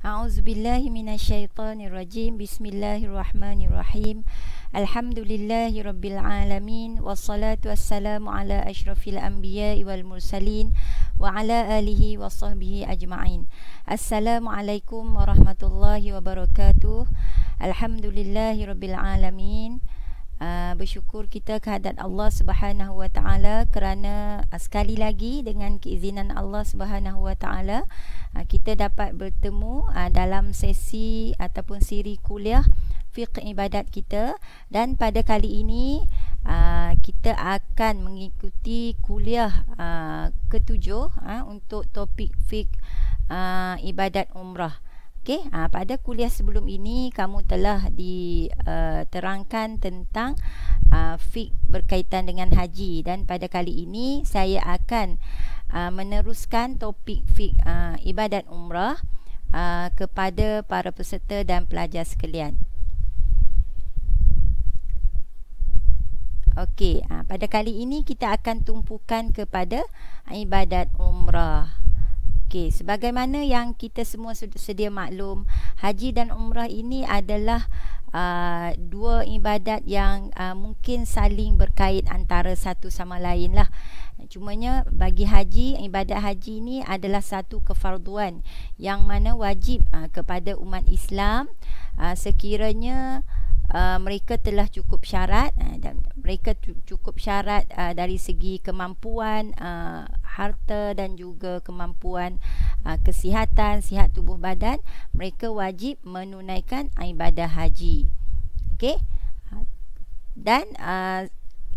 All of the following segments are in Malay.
A'udzubillahi minasyaitonirrajim. Bismillahirrahmanirrahim. Alhamdulillahi rabbil alamin. Wassalatu wassalamu ala asyrafil anbiya'i wal mursalin wa ala alihi wa sahbihi ajma'in. Assalamualaikum warahmatullahi wabarakatuh. Alhamdulillahi rabbil alamin. Bersyukur kita kehadrat Allah Subhanahu wa taala kerana sekali lagi dengan keizinan Allah Subhanahu wa taala kita dapat bertemu dalam sesi ataupun siri kuliah fiqh ibadat kita, dan pada kali ini kita akan mengikuti kuliah ketujuh untuk topik fiqh ibadat umrah. Okey, pada kuliah sebelum ini kamu telah diterangkan tentang fiqh berkaitan dengan haji, dan pada kali ini saya akan meneruskan topik fiqh ibadat umrah kepada para peserta dan pelajar sekalian. Okey, pada kali ini kita akan tumpukan kepada ibadat umrah. Okey, sebagaimana yang kita semua sedia maklum, haji dan umrah ini adalah dua ibadat yang mungkin saling berkait antara satu sama lain lah. Cumanya bagi haji, ibadat haji ini adalah satu kefarduan yang mana wajib kepada umat Islam sekiranya mereka telah cukup syarat, dan mereka cukup syarat dari segi kemampuan harta dan juga kemampuan kesihatan, sihat tubuh badan, mereka wajib menunaikan ibadah haji. Okey. Dan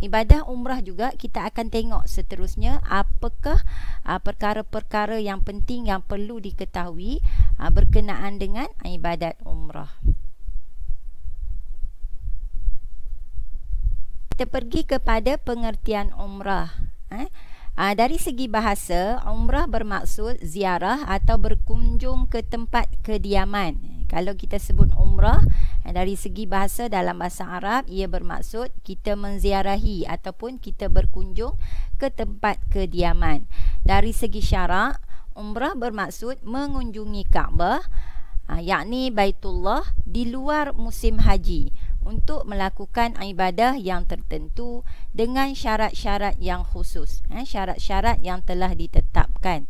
ibadah umrah juga kita akan tengok seterusnya apakah perkara-perkara yang penting yang perlu diketahui berkenaan dengan ibadat umrah. Kita pergi kepada pengertian umrah. Dari segi bahasa, umrah bermaksud ziarah atau berkunjung ke tempat kediaman. Kalau kita sebut umrah, dari segi bahasa dalam bahasa Arab, ia bermaksud kita menziarahi ataupun kita berkunjung ke tempat kediaman. Dari segi syarak, umrah bermaksud mengunjungi Kaabah, yakni Baitullah di luar musim haji, untuk melakukan ibadah yang tertentu dengan syarat-syarat yang khusus, syarat-syarat yang telah ditetapkan.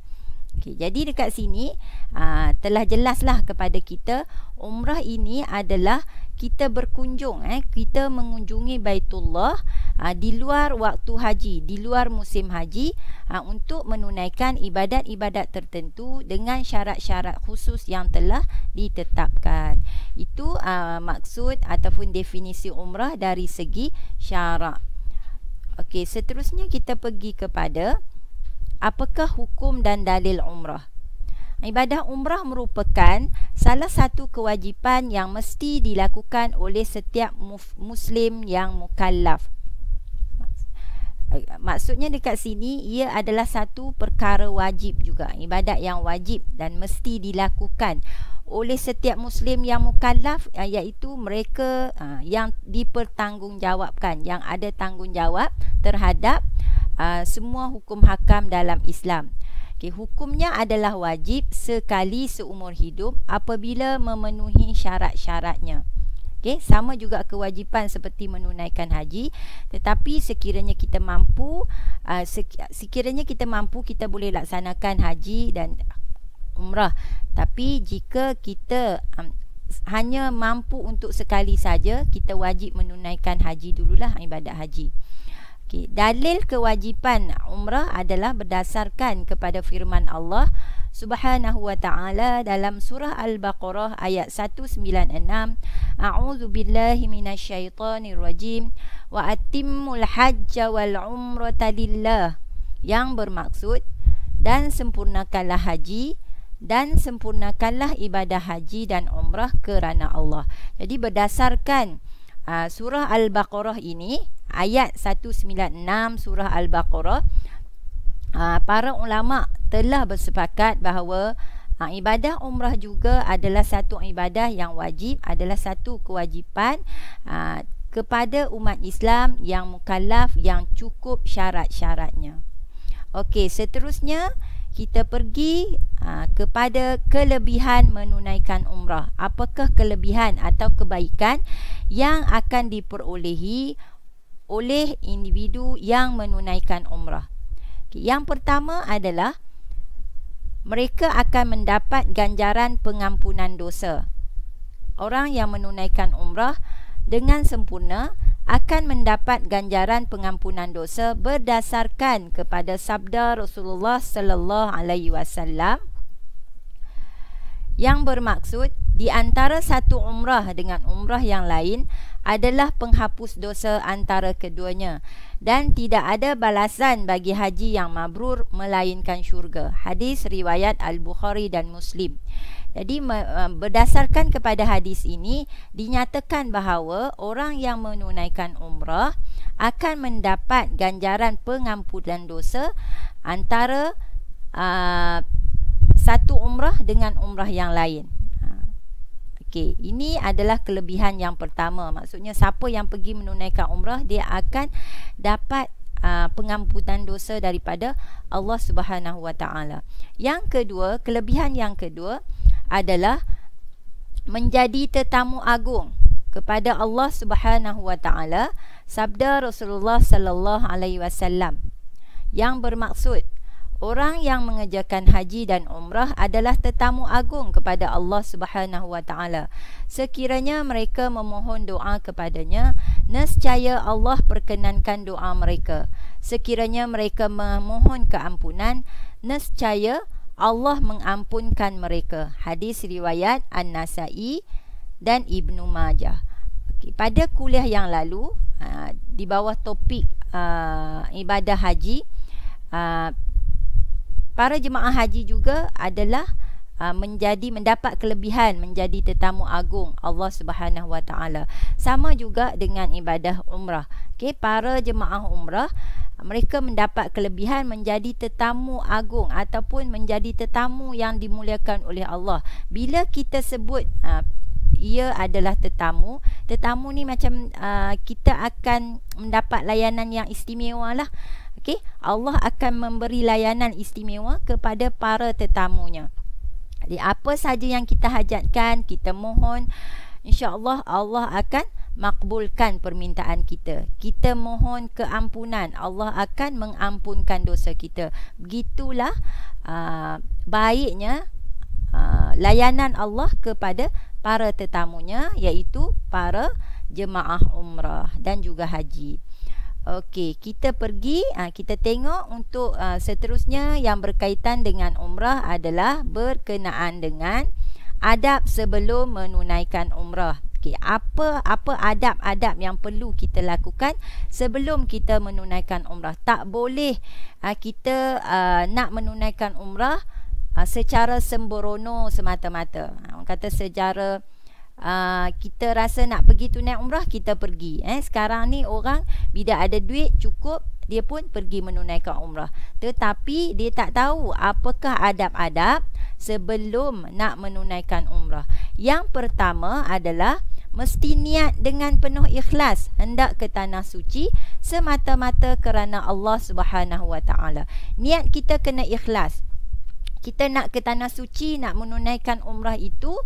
Okey, jadi dekat sini telah jelaslah kepada kita umrah ini adalah kita berkunjung, kita mengunjungi Baitullah di luar waktu haji, di luar musim haji, untuk menunaikan ibadat-ibadat tertentu dengan syarat-syarat khusus yang telah ditetapkan. Itu maksud ataupun definisi umrah dari segi syarak. Okey, seterusnya kita pergi kepada apakah hukum dan dalil umrah. Ibadah umrah merupakan salah satu kewajipan yang mesti dilakukan oleh setiap muslim yang mukallaf. Maksudnya dekat sini ia adalah satu perkara wajib juga, ibadat yang wajib dan mesti dilakukan oleh setiap muslim yang mukallaf, iaitu mereka yang dipertanggungjawabkan, yang ada tanggungjawab terhadap semua hukum hakam dalam Islam. Okay, hukumnya adalah wajib sekali seumur hidup apabila memenuhi syarat-syaratnya. Okay, sama juga kewajipan seperti menunaikan haji, tetapi sekiranya kita mampu, kita boleh laksanakan haji dan umrah. Tapi jika kita hanya mampu untuk sekali saja, kita wajib menunaikan haji dululah, ibadat haji. Okay. Dalil kewajipan umrah adalah berdasarkan kepada firman Allah Subhanahu wa ta'ala dalam surah Al-Baqarah ayat 196. A'udzu billahi minasyaitonir rajim wa atimmul hajja wal umrata lillah, yang bermaksud dan sempurnakanlah haji dan sempurnakanlah ibadah haji dan umrah kerana Allah. Jadi berdasarkan surah Al-Baqarah ini, ayat 196 surah Al-Baqarah, para ulama telah bersepakat bahawa ibadah umrah juga adalah satu ibadah yang wajib, adalah satu kewajipan kepada umat Islam yang mukallaf yang cukup syarat-syaratnya. Okey, seterusnya kita pergi kepada kelebihan menunaikan umrah. Apakah kelebihan atau kebaikan yang akan diperolehi oleh individu yang menunaikan umrah? Yang pertama adalah mereka akan mendapat ganjaran pengampunan dosa. Orang yang menunaikan umrah dengan sempurna akan mendapat ganjaran pengampunan dosa berdasarkan kepada sabda Rasulullah sallallahu alaihi wasallam yang bermaksud di antara satu umrah dengan umrah yang lain adalah penghapus dosa antara keduanya dan tidak ada balasan bagi haji yang mabrur melainkan syurga. Hadis riwayat Al-Bukhari dan Muslim. Jadi berdasarkan kepada hadis ini dinyatakan bahawa orang yang menunaikan umrah akan mendapat ganjaran pengampunan dosa antara satu umrah dengan umrah yang lain. Okey, ini adalah kelebihan yang pertama. Maksudnya siapa yang pergi menunaikan umrah dia akan dapat pengampunan dosa daripada Allah Subhanahu Wa Taala. Yang kedua, kelebihan yang kedua adalah menjadi tetamu agung kepada Allah Subhanahu Wa Taala. Sabda Rasulullah sallallahu alaihi wasallam yang bermaksud orang yang mengerjakan haji dan umrah adalah tetamu agung kepada Allah Subhanahu Wa Taala. Sekiranya mereka memohon doa kepadanya, nescaya Allah perkenankan doa mereka. Sekiranya mereka memohon keampunan, nescaya Allah mengampunkan mereka. Hadis riwayat An-Nasai dan Ibnu Majah. Okay, pada kuliah yang lalu di bawah topik ibadah haji, para jemaah haji juga adalah mendapat kelebihan menjadi tetamu agung Allah Subhanahu Wa Taala. Sama juga dengan ibadah umrah. Okey, para jemaah umrah mereka mendapat kelebihan menjadi tetamu agung ataupun menjadi tetamu yang dimuliakan oleh Allah. Bila kita sebut ia adalah tetamu ni macam kita akan mendapat layanan yang istimewa lah. Okay? Allah akan memberi layanan istimewa kepada para tetamunya. Jadi apa saja yang kita hajatkan, kita mohon, insya-Allah Allah akan makbulkan permintaan kita. Kita mohon keampunan, Allah akan mengampunkan dosa kita. Begitulah baiknya layanan Allah kepada para tetamunya, iaitu para jemaah umrah dan juga haji. Okey, kita pergi, kita tengok untuk seterusnya yang berkaitan dengan umrah adalah berkenaan dengan adab sebelum menunaikan umrah. Okey, apa adab-adab yang perlu kita lakukan sebelum kita menunaikan umrah? Tak boleh kita nak menunaikan umrah secara sembrono semata-mata. Orang kata secara kita rasa nak pergi tunai umrah, kita pergi. Sekarang ni orang bila ada duit cukup, dia pun pergi menunaikan umrah. Tetapi dia tak tahu apakah adab-adab sebelum nak menunaikan umrah. Yang pertama adalah mesti niat dengan penuh ikhlas hendak ke tanah suci semata-mata kerana Allah Subhanahu Wa Taala. Niat kita kena ikhlas. Kita nak ke tanah suci, nak menunaikan umrah itu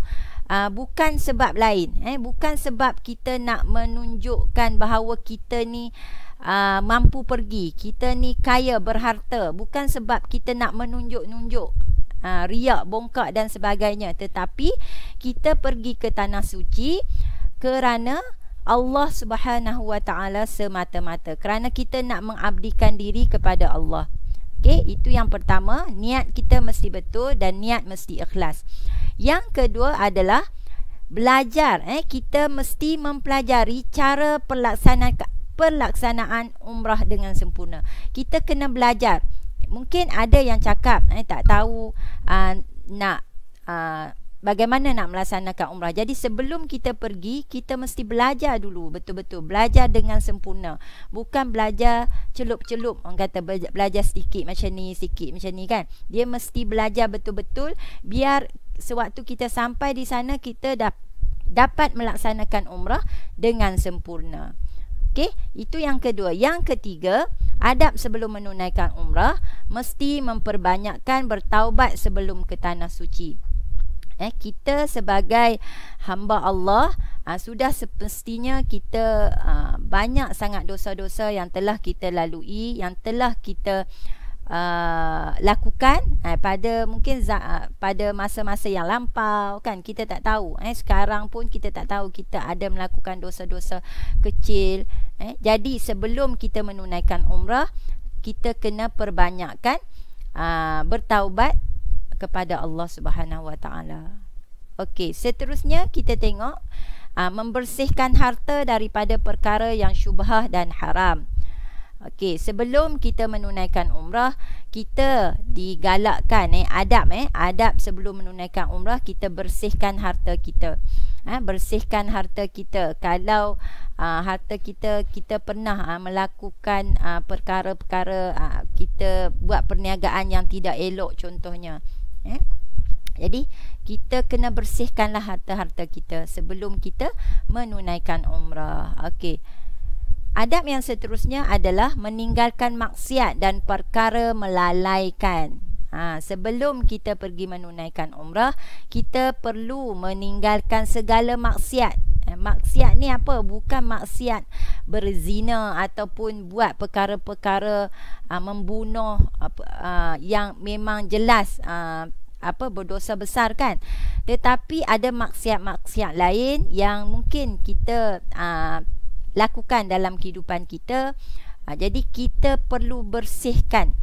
bukan sebab lain, bukan sebab kita nak menunjukkan bahawa kita ni mampu pergi, kita ni kaya berharta, bukan sebab kita nak menunjuk-nunjuk riak, bongkak dan sebagainya, tetapi kita pergi ke tanah suci kerana Allah Subhanahu Wa Taala semata-mata, kerana kita nak mengabdikan diri kepada Allah. Okey, itu yang pertama, niat kita mesti betul dan niat mesti ikhlas. Yang kedua adalah belajar. Kita mesti mempelajari cara pelaksanaan umrah dengan sempurna. Kita kena belajar. Mungkin ada yang cakap tak tahu bagaimana nak melaksanakan umrah. Jadi sebelum kita pergi, kita mesti belajar dulu betul-betul. Belajar dengan sempurna. Bukan belajar celup-celup. Orang kata belajar sedikit macam ni, sedikit macam ni kan. Dia mesti belajar betul-betul biar sewaktu kita sampai di sana, kita dapat melaksanakan umrah dengan sempurna. Okey, itu yang kedua. Yang ketiga, adab sebelum menunaikan umrah mesti memperbanyakkan bertaubat sebelum ke tanah suci. Kita sebagai hamba Allah sudah semestinya kita banyak sangat dosa-dosa yang telah kita lalui, yang telah kita lakukan pada mungkin pada masa-masa yang lampau, kan kita tak tahu. Sekarang pun kita tak tahu kita ada melakukan dosa-dosa kecil. Jadi sebelum kita menunaikan umrah, kita kena perbanyakkan bertaubat kepada Allah Subhanahu Wa Taala. Okey, seterusnya kita tengok membersihkan harta daripada perkara yang syubhah dan haram. Okey, sebelum kita menunaikan umrah, kita digalakkan adab sebelum menunaikan umrah, kita bersihkan harta kita. Bersihkan harta kita. Kalau harta kita pernah melakukan perkara-perkara, kita buat perniagaan yang tidak elok contohnya. Jadi kita kena bersihkanlah harta-harta kita sebelum kita menunaikan umrah. Okey. Adab yang seterusnya adalah meninggalkan maksiat dan perkara melalaikan. Sebelum kita pergi menunaikan umrah, kita perlu meninggalkan segala maksiat. Maksiat ni apa? Bukan maksiat berzina ataupun buat perkara-perkara membunuh yang memang jelas berdosa besar, kan. Tetapi ada maksiat-maksiat lain yang mungkin kita lakukan dalam kehidupan kita. Jadi kita perlu bersihkan,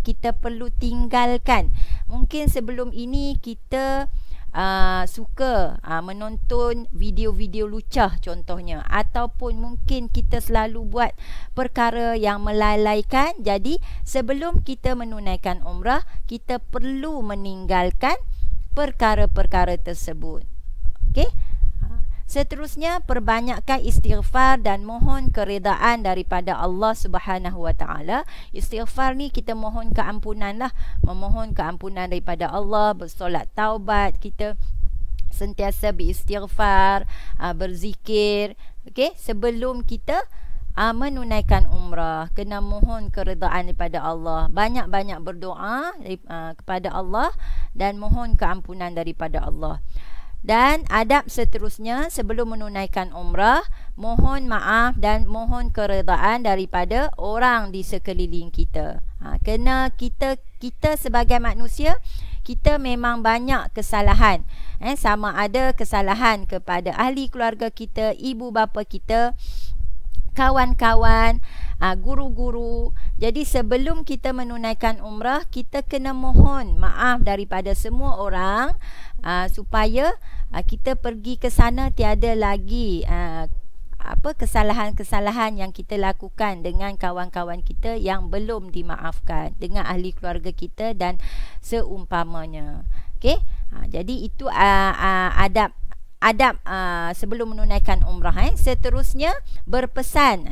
kita perlu tinggalkan. Mungkin sebelum ini kita suka menonton video-video lucah contohnya, ataupun mungkin kita selalu buat perkara yang melalaikan. Jadi sebelum kita menunaikan umrah, kita perlu meninggalkan perkara-perkara tersebut. Okey. Seterusnya, perbanyakkan istighfar dan mohon keredaan daripada Allah Subhanahu Wa Taala. Istighfar ni kita mohon keampunan lah, memohon keampunan daripada Allah, bersolat taubat, kita sentiasa beristighfar, berzikir. Okey, sebelum kita menunaikan umrah, kena mohon keredaan daripada Allah. Banyak-banyak berdoa kepada Allah dan mohon keampunan daripada Allah. Dan adab seterusnya, sebelum menunaikan umrah, mohon maaf dan mohon keredaan daripada orang di sekeliling kita. Kena kita sebagai manusia, kita memang banyak kesalahan. Sama ada kesalahan kepada ahli keluarga kita, ibu bapa kita, kawan-kawan, guru-guru. Jadi sebelum kita menunaikan umrah, kita kena mohon maaf daripada semua orang, supaya kita pergi ke sana tiada lagi kesalahan-kesalahan yang kita lakukan dengan kawan-kawan kita yang belum dimaafkan, dengan ahli keluarga kita dan seumpamanya. Okey, jadi itu adab sebelum menunaikan umrah. Seterusnya, berpesan,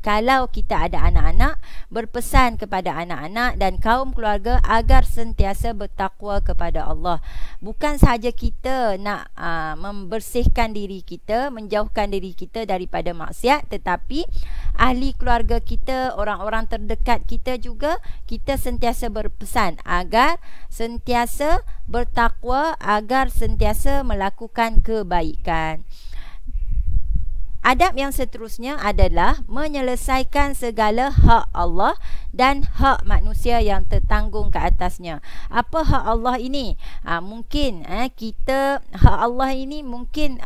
kalau kita ada anak-anak, berpesan kepada anak-anak dan kaum keluarga agar sentiasa bertakwa kepada Allah. Bukan sahaja kita nak membersihkan diri kita, menjauhkan diri kita daripada maksiat, tetapi ahli keluarga kita, orang-orang terdekat kita juga, kita sentiasa berpesan agar sentiasa bertakwa, agar sentiasa melakukan kebaikan. Adab yang seterusnya adalah menyelesaikan segala hak Allah dan hak manusia yang tertanggung ke atasnya. Apa hak Allah ini? Mungkin kita, hak Allah ini mungkin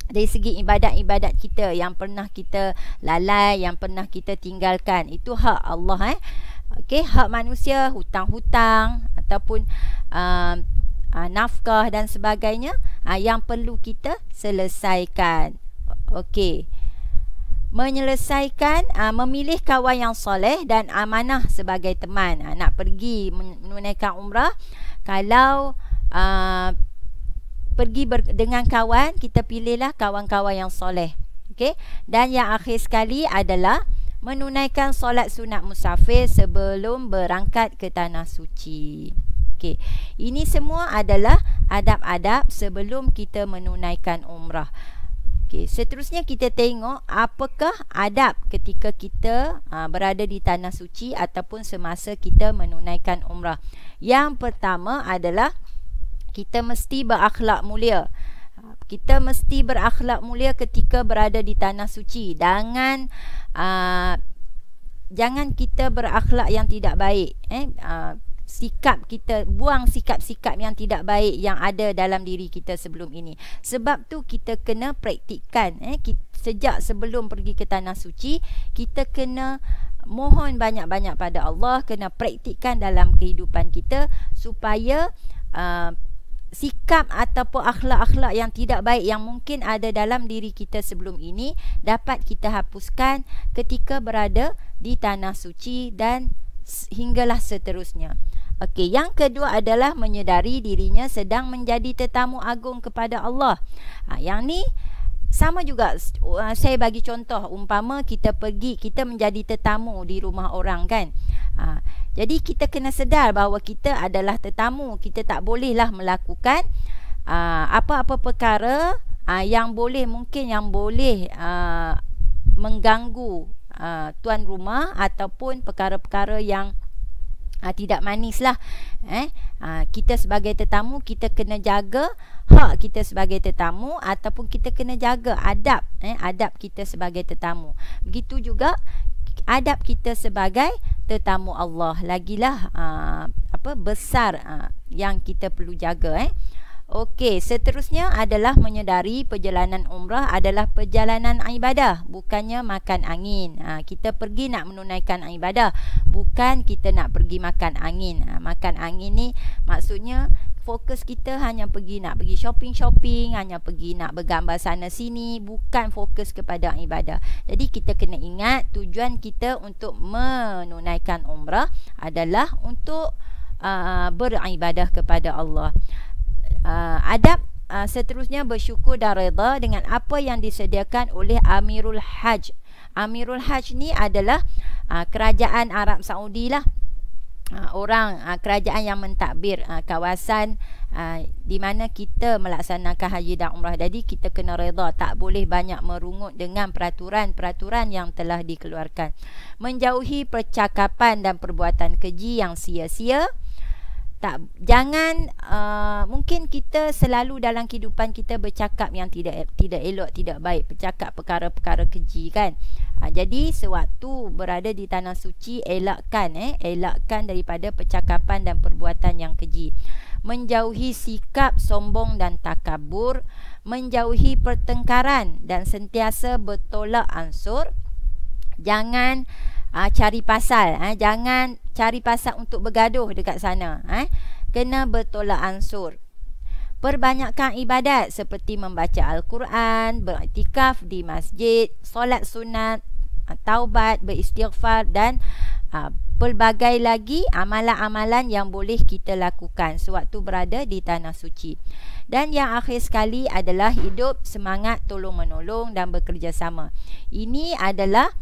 dari segi ibadat-ibadat kita yang pernah kita lalai, yang pernah kita tinggalkan. Itu hak Allah. Okey, hak manusia, hutang-hutang ataupun nafkah dan sebagainya, yang perlu kita selesaikan. Okey. Menyelesaikan, memilih kawan yang soleh dan amanah sebagai teman. Nak pergi menunaikan umrah, kalau pergi dengan kawan, kita pilihlah kawan-kawan yang soleh. Okey. Dan yang akhir sekali adalah menunaikan solat sunat musafir sebelum berangkat ke tanah suci. Okey. Ini semua adalah adab-adab sebelum kita menunaikan umrah. Okey, seterusnya kita tengok apakah adab ketika kita berada di tanah suci ataupun semasa kita menunaikan umrah. Yang pertama adalah kita mesti berakhlak mulia. Kita mesti berakhlak mulia ketika berada di tanah suci. Jangan kita berakhlak yang tidak baik. Sikap kita, buang sikap-sikap yang tidak baik yang ada dalam diri kita sebelum ini. Sebab tu kita kena praktikkan. Sejak sebelum pergi ke tanah suci, kita kena mohon banyak-banyak pada Allah, kena praktikkan dalam kehidupan kita supaya sikap ataupun akhlak-akhlak yang tidak baik yang mungkin ada dalam diri kita sebelum ini dapat kita hapuskan ketika berada di tanah suci dan hinggalah seterusnya. Okey, yang kedua adalah menyedari dirinya sedang menjadi tetamu agung kepada Allah. Yang ni sama juga, saya bagi contoh, umpama kita menjadi tetamu di rumah orang kan. Jadi kita kena sedar bahawa kita adalah tetamu. Kita tak bolehlah melakukan apa-apa perkara yang boleh mengganggu tuan rumah ataupun perkara-perkara yang tidak manis lah. Kita sebagai tetamu, kita kena jaga hak kita sebagai tetamu ataupun kita kena jaga adab kita sebagai tetamu. Begitu juga adab kita sebagai tetamu Allah. Lagilah besar yang kita perlu jaga. Okey, seterusnya adalah menyedari perjalanan umrah adalah perjalanan ibadah, bukannya makan angin. Kita pergi nak menunaikan ibadah, bukan kita nak pergi makan angin. Makan angin ni maksudnya fokus kita hanya nak pergi shopping, hanya pergi nak bergambar sana sini, bukan fokus kepada ibadah. Jadi kita kena ingat tujuan kita untuk menunaikan umrah adalah untuk beribadah kepada Allah. Adab seterusnya bersyukur dan redha dengan apa yang disediakan oleh Amirul Hajj. Amirul Hajj ni adalah kerajaan Arab Saudi lah. Kerajaan yang mentadbir kawasan di mana kita melaksanakan haji dan umrah. Jadi kita kena redha, tak boleh banyak merungut dengan peraturan-peraturan yang telah dikeluarkan. Menjauhi percakapan dan perbuatan keji yang sia-sia. Jangan mungkin kita selalu dalam kehidupan kita bercakap yang tidak elok, tidak baik, bercakap perkara-perkara keji kan. Jadi sewaktu berada di tanah suci, elakkan daripada percakapan dan perbuatan yang keji. Menjauhi sikap sombong dan takabur, menjauhi pertengkaran dan sentiasa bertolak ansur. Jangan cari pasal, jangan cari pasal untuk bergaduh dekat sana. Kena bertolak ansur. Perbanyakkan ibadat seperti membaca Al-Quran, beriktikaf di masjid, solat sunat, taubat, beristighfar dan pelbagai lagi amalan-amalan yang boleh kita lakukan sewaktu berada di tanah suci. Dan yang akhir sekali adalah hidup semangat tolong-menolong dan bekerjasama. Ini adalah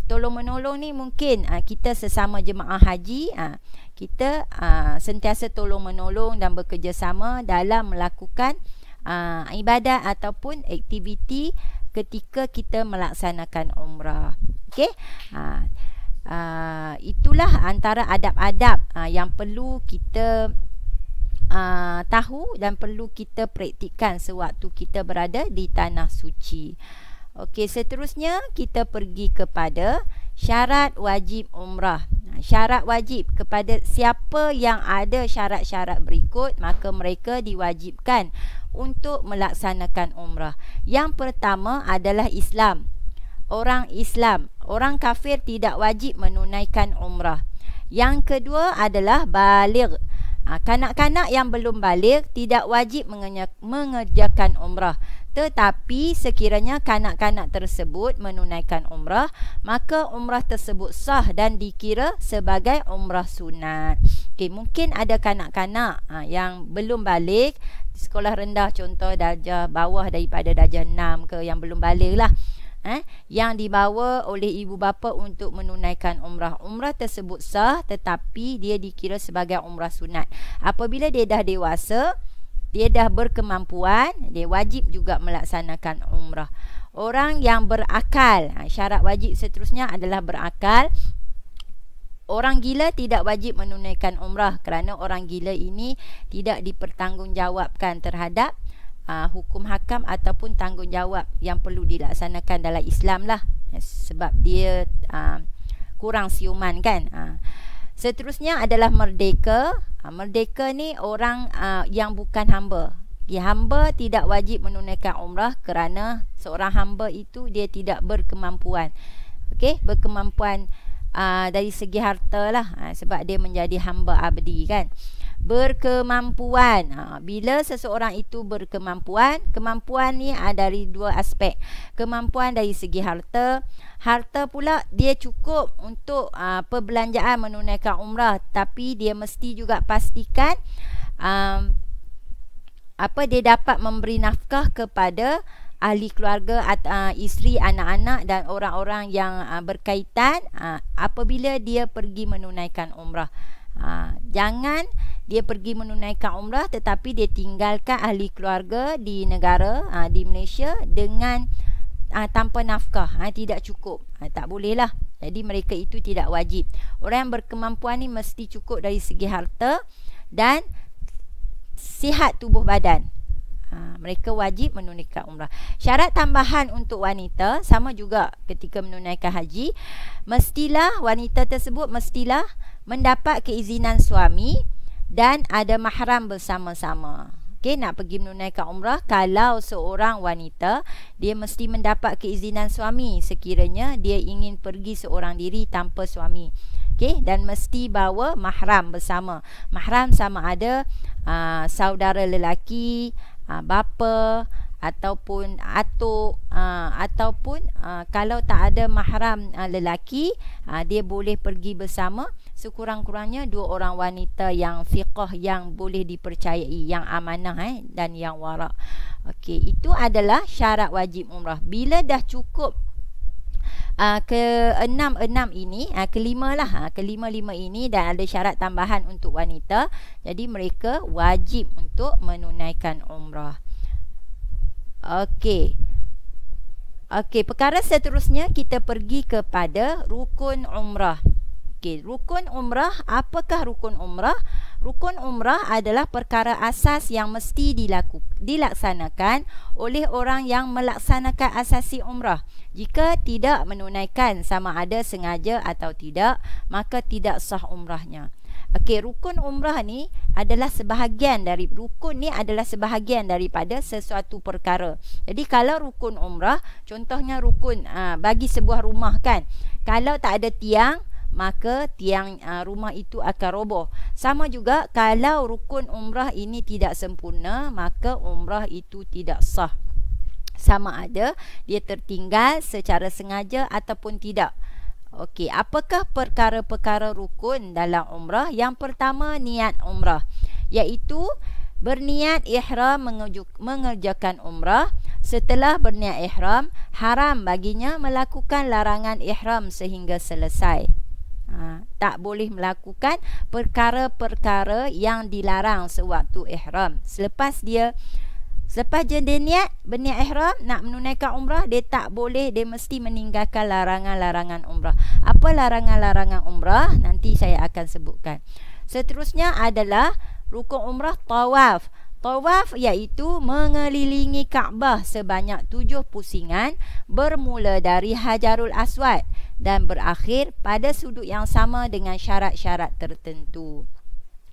tolong-menolong ni mungkin kita sesama jemaah haji, kita sentiasa tolong-menolong dan bekerjasama dalam melakukan ibadat ataupun aktiviti ketika kita melaksanakan umrah. Okey, itulah antara adab-adab yang perlu kita tahu dan perlu kita praktikkan sewaktu kita berada di tanah suci. Okey, seterusnya kita pergi kepada syarat wajib umrah. Syarat wajib kepada siapa yang ada syarat-syarat berikut, maka mereka diwajibkan untuk melaksanakan umrah. Yang pertama adalah Islam. Orang Islam, orang kafir tidak wajib menunaikan umrah. Yang kedua adalah baligh. Kanak-kanak yang belum baligh tidak wajib mengerjakan umrah. Tetapi sekiranya kanak-kanak tersebut menunaikan umrah, maka umrah tersebut sah dan dikira sebagai umrah sunat. Okay, mungkin ada kanak-kanak yang belum balik, sekolah rendah contoh darjah bawah daripada darjah 6 ke, yang belum balik lah, yang dibawa oleh ibu bapa untuk menunaikan umrah. Umrah tersebut sah tetapi dia dikira sebagai umrah sunat. Apabila dia dah dewasa, dia dah berkemampuan, dia wajib juga melaksanakan umrah. Orang yang berakal, syarat wajib seterusnya adalah berakal. Orang gila tidak wajib menunaikan umrah kerana orang gila ini tidak dipertanggungjawabkan terhadap hukum hakam ataupun tanggungjawab yang perlu dilaksanakan dalam Islam lah, sebab dia kurang siuman kan. Seterusnya adalah merdeka. Merdeka ni orang yang bukan hamba. Hamba tidak wajib menunaikan umrah kerana seorang hamba itu dia tidak berkemampuan. Okey, berkemampuan dari segi harta lah, sebab dia menjadi hamba abdi kan. Berkemampuan, bila seseorang itu berkemampuan, kemampuan ni dari dua aspek. Kemampuan dari segi harta. Harta pula dia cukup untuk perbelanjaan menunaikan umrah, tapi dia mesti juga pastikan dia dapat memberi nafkah kepada ahli keluarga, isteri, anak-anak dan orang-orang yang berkaitan apabila dia pergi menunaikan umrah. Jangan dia pergi menunaikan umrah tetapi dia tinggalkan ahli keluarga di negara, di Malaysia dengan tanpa nafkah, tidak cukup. Tak boleh lah. Jadi mereka itu tidak wajib. Orang yang berkemampuan ni mesti cukup dari segi harta dan sihat tubuh badan. Mereka wajib menunaikan umrah. Syarat tambahan untuk wanita sama juga ketika menunaikan haji, wanita tersebut mestilah mendapat keizinan suami dan ada mahram bersama-sama. Okey, nak pergi menunaikan umrah, kalau seorang wanita, dia mesti mendapat keizinan suami sekiranya dia ingin pergi seorang diri tanpa suami. Okey, dan mesti bawa mahram bersama. Mahram sama ada saudara lelaki, bapa ataupun atuk, ataupun kalau tak ada mahram lelaki, dia boleh pergi bersama sekurang-kurangnya 2 orang wanita yang fiqh, yang boleh dipercayai, yang amanah dan yang wara'. Okey, itu adalah syarat wajib umrah. Bila dah cukup ke-6 ini, kelima ini, dan ada syarat tambahan untuk wanita, jadi mereka wajib untuk menunaikan umrah. Okey, perkara seterusnya kita pergi kepada rukun umrah. Okey, rukun umrah. Apakah rukun umrah? Rukun umrah adalah perkara asas yang mesti dilaksanakan oleh orang yang melaksanakan asasi umrah. Jika tidak menunaikan, sama ada sengaja atau tidak, maka tidak sah umrahnya. Okey, rukun umrah ni adalah sebahagian daripada sesuatu perkara. Jadi kalau rukun umrah, contohnya rukun bagi sebuah rumah kan, kalau tak ada tiang, maka tiang rumah itu akan roboh. Sama juga kalau rukun umrah ini tidak sempurna, maka umrah itu tidak sah. Sama ada dia tertinggal secara sengaja ataupun tidak. Okey, apakah perkara-perkara rukun dalam umrah? Yang pertama, niat umrah, iaitu berniat ihram mengerjakan umrah. Setelah berniat ihram, haram baginya melakukan larangan ihram sehingga selesai. Tak boleh melakukan perkara-perkara yang dilarang sewaktu ihram. Selepas dia berniat ihram nak menunaikan umrah, dia tak boleh, dia mesti meninggalkan larangan-larangan umrah. Apa larangan-larangan umrah? Nanti saya akan sebutkan. Seterusnya adalah rukun umrah tawaf. Tawaf iaitu mengelilingi Kaabah sebanyak 7 pusingan, bermula dari Hajarul Aswad dan berakhir pada sudut yang sama dengan syarat-syarat tertentu.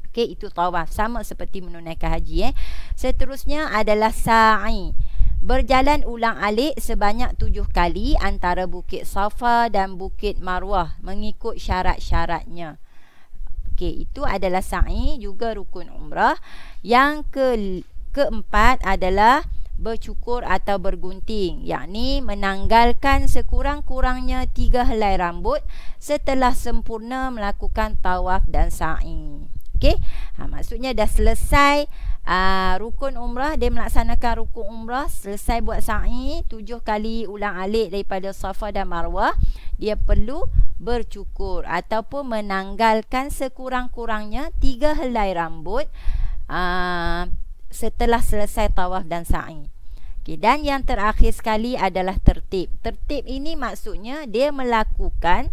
Okey, itu tawaf, sama seperti menunaikan haji. Seterusnya adalah sa'i. Berjalan ulang-alik sebanyak 7 kali antara Bukit Safa dan Bukit Marwah mengikut syarat-syaratnya. Okey, itu adalah sa'i, juga rukun umrah. Yang keempat adalah bercukur atau bergunting, yakni menanggalkan sekurang-kurangnya 3 helai rambut setelah sempurna melakukan tawaf dan sa'i. Okey, maksudnya dah selesai rukun umrah, dia melaksanakan rukun umrah, selesai buat sa'i 7 kali ulang-alik daripada Safa dan Marwah, dia perlu bercukur ataupun menanggalkan sekurang-kurangnya 3 helai rambut setelah selesai tawaf dan sa'i. Dan yang terakhir sekali adalah tertib. Tertib ini maksudnya dia melakukan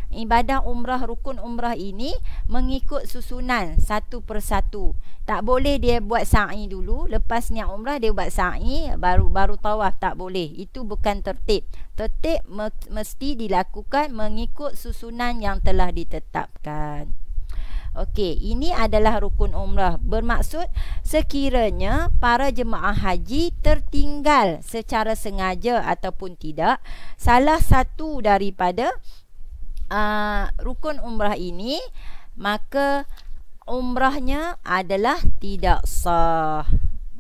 ibadah umrah, rukun umrah ini mengikut susunan satu persatu. Tak boleh dia buat sa'i dulu, lepas niat umrah dia buat sa'i, baru tawaf, tak boleh. Itu bukan tertib. Tertib mesti dilakukan mengikut susunan yang telah ditetapkan. Okey, ini adalah rukun umrah. Bermaksud sekiranya para jemaah haji tertinggal secara sengaja ataupun tidak salah satu daripada rukun umrah ini, maka umrahnya adalah tidak sah.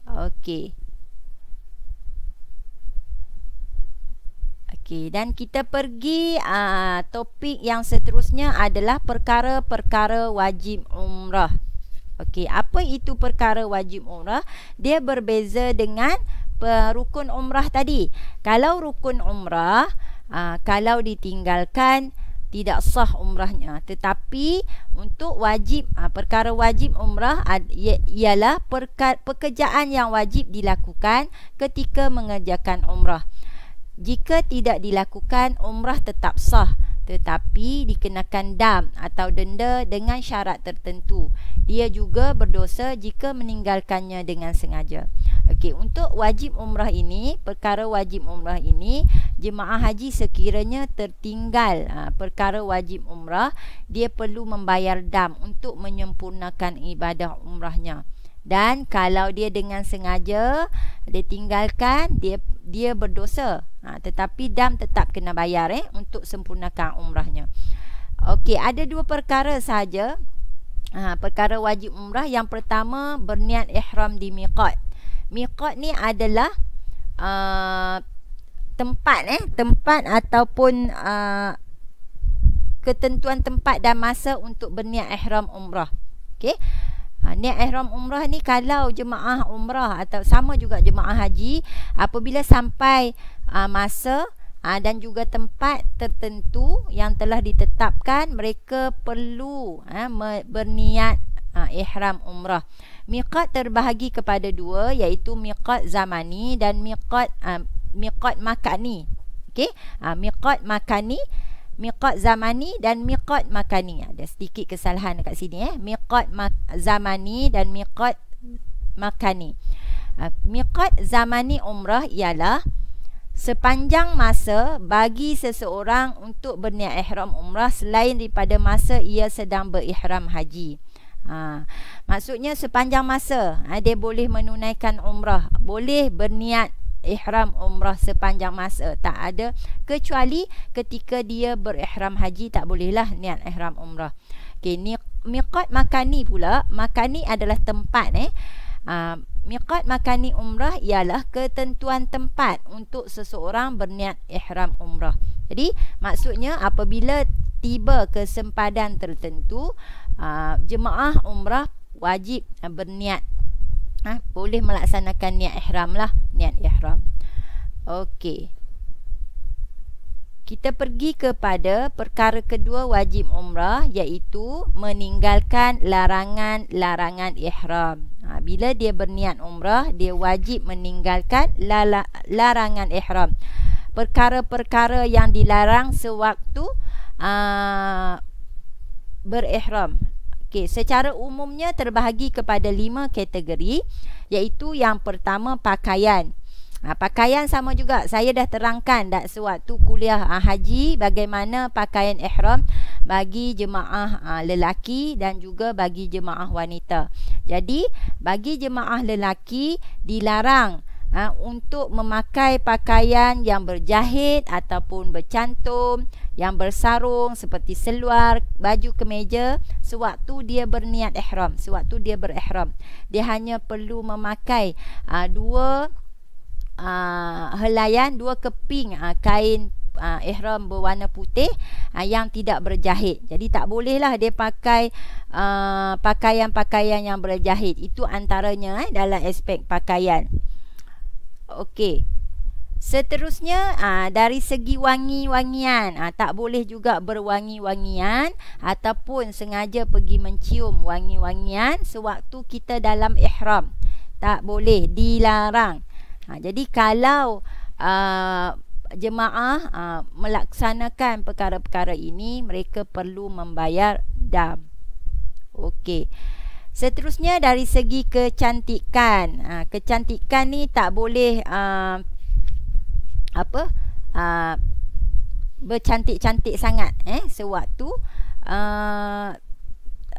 Okey. Dan kita pergi topik yang seterusnya adalah perkara-perkara wajib umrah. Okey, apa itu perkara wajib umrah? Dia berbeza dengan rukun umrah tadi. Kalau rukun umrah, kalau ditinggalkan tidak sah umrahnya. Tetapi untuk wajib, perkara wajib umrah ialah pekerjaan yang wajib dilakukan ketika mengerjakan umrah. Jika tidak dilakukan, umrah tetap sah, tetapi dikenakan dam atau denda dengan syarat tertentu. Dia juga berdosa jika meninggalkannya dengan sengaja. Okey, untuk wajib umrah ini, perkara wajib umrah ini, jemaah haji sekiranya tertinggal perkara wajib umrah, dia perlu membayar dam untuk menyempurnakan ibadah umrahnya. Dan kalau dia dengan sengaja dia tinggalkan, dia berdosa. Tetapi dam tetap kena bayar untuk sempurnakan umrahnya. Okey, ada dua perkara sahaja. Perkara wajib umrah. Yang pertama, berniat ihram di miqat. Miqat ni adalah tempat ataupun ketentuan tempat dan masa untuk berniat ihram umrah. Okey. Niat ihram umrah ni kalau jemaah umrah atau sama juga jemaah haji, apabila sampai masa dan juga tempat tertentu yang telah ditetapkan, mereka perlu berniat ihram umrah. Miqat terbahagi kepada dua, iaitu miqat zamani dan miqat makani. Okey, miqat makani, miqat zamani dan miqat makani. Ada sedikit kesalahan dekat sini miqat zamani dan miqat makani. Miqat zamani umrah ialah sepanjang masa bagi seseorang untuk berniat ihram umrah selain daripada masa ia sedang berihram haji. Maksudnya sepanjang masa dia boleh menunaikan umrah, boleh berniat ihram umrah sepanjang masa, tak ada kecuali ketika dia berihram haji, tak bolehlah niat ihram umrah. Okey, miqat makani pula, makani adalah tempat miqat makani umrah ialah ketentuan tempat untuk seseorang berniat ihram umrah. Jadi maksudnya apabila tiba kesempadan tertentu, jemaah umrah wajib berniat, boleh melaksanakan niat ihram lah, niat ihram. Okey, kita pergi kepada perkara kedua wajib umrah, iaitu meninggalkan larangan-larangan ihram. Bila dia berniat umrah, dia wajib meninggalkan larangan ihram. Perkara-perkara yang dilarang sewaktu berihram. Okey, secara umumnya terbahagi kepada 5 kategori, iaitu yang pertama pakaian. Pakaian sama juga, saya dah terangkan sewaktu kuliah haji bagaimana pakaian ihram bagi jemaah lelaki dan juga bagi jemaah wanita. Jadi bagi jemaah lelaki dilarang untuk memakai pakaian yang berjahit ataupun bercantum, yang bersarung seperti seluar, baju kemeja sewaktu dia berniat ihram, sewaktu dia berihram. Dia hanya perlu memakai dua helaian, dua keping kain ihram berwarna putih yang tidak berjahit. Jadi tak bolehlah dia pakai pakaian-pakaian yang berjahit. Itu antaranya dalam aspek pakaian. Okey. Seterusnya dari segi wangi-wangian, tak boleh juga berwangi-wangian ataupun sengaja pergi mencium wangi-wangian sewaktu kita dalam ihram. tak boleh, dilarang. Jadi kalau jemaah melaksanakan perkara-perkara ini, mereka perlu membayar dam. Okey. Seterusnya dari segi kecantikan. Kecantikan ni tak boleh bercantik-cantik sangat sewaktu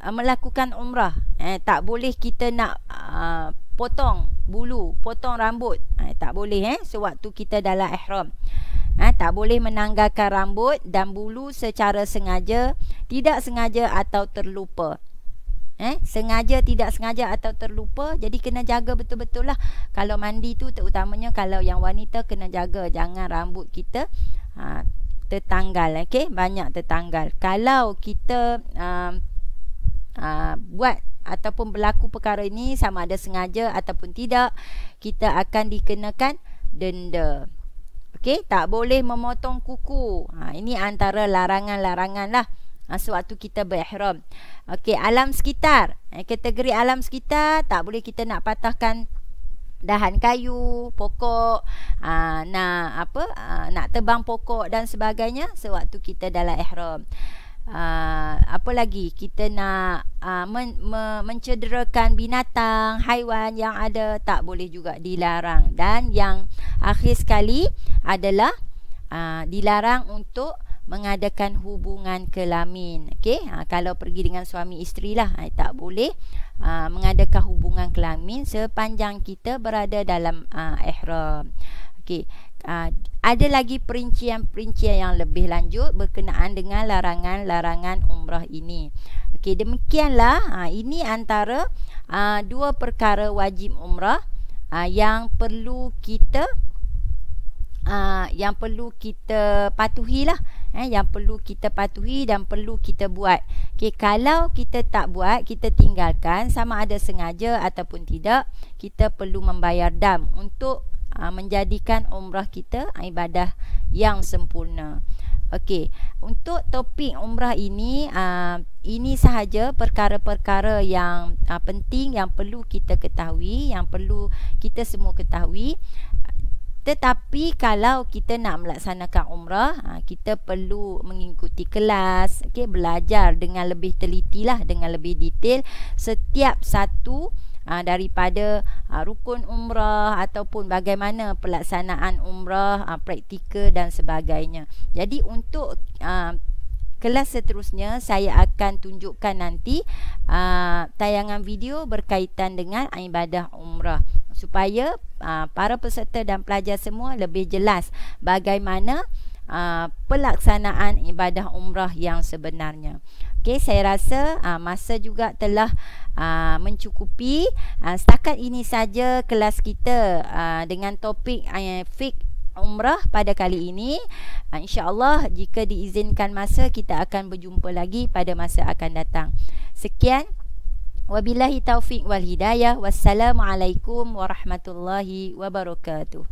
melakukan umrah. Tak boleh kita nak potong bulu, potong rambut. Tak boleh sewaktu kita dalam ihram. Tak boleh menanggalkan rambut dan bulu secara sengaja, tidak sengaja atau terlupa. Sengaja, tidak sengaja atau terlupa. Jadi kena jaga betul-betul lah. Kalau mandi tu terutamanya kalau yang wanita, kena jaga jangan rambut kita tertanggal. Banyak tertanggal. Kalau kita buat ataupun berlaku perkara ini sama ada sengaja ataupun tidak, kita akan dikenakan denda. Tak boleh memotong kuku. Ini antara larangan-larangan lah sewaktu kita berihram. Alam sekitar. Kategori alam sekitar, tak boleh kita nak patahkan dahan kayu, pokok, nak tebang pokok dan sebagainya sewaktu kita dalam ihram. Apa lagi, kita nak mencederakan binatang, haiwan yang ada, tak boleh juga, dilarang. Dan yang akhir sekali adalah dilarang untuk mengadakan hubungan kelamin. Kalau pergi dengan suami isteri lah, tak boleh mengadakan hubungan kelamin sepanjang kita berada dalam ihram. Ada lagi perincian-perincian yang lebih lanjut berkenaan dengan larangan-larangan umrah ini. Demikianlah ini antara dua perkara wajib umrah yang perlu kita patuhi lah, yang perlu kita patuhi dan perlu kita buat. Kalau kita tak buat, kita tinggalkan, sama ada sengaja ataupun tidak, kita perlu membayar dam untuk menjadikan umrah kita ibadah yang sempurna. Untuk topik umrah ini, ini sahaja perkara-perkara yang penting yang perlu kita ketahui, yang perlu kita semua ketahui. Tetapi kalau kita nak melaksanakan umrah, kita perlu mengikuti kelas, belajar dengan lebih teliti lah, dengan lebih detail setiap satu daripada rukun umrah ataupun bagaimana pelaksanaan umrah, praktikal dan sebagainya. Jadi untuk kelas seterusnya, saya akan tunjukkan nanti tayangan video berkaitan dengan ibadah umrah, supaya para peserta dan pelajar semua lebih jelas bagaimana pelaksanaan ibadah umrah yang sebenarnya. Saya rasa masa juga telah mencukupi. Setakat ini saja kelas kita dengan topik fiqh umrah pada kali ini. InsyaAllah jika diizinkan masa, kita akan berjumpa lagi pada masa akan datang. Sekian. Wabillahi taufiq wal hidayah. Wassalamualaikum warahmatullahi wabarakatuh.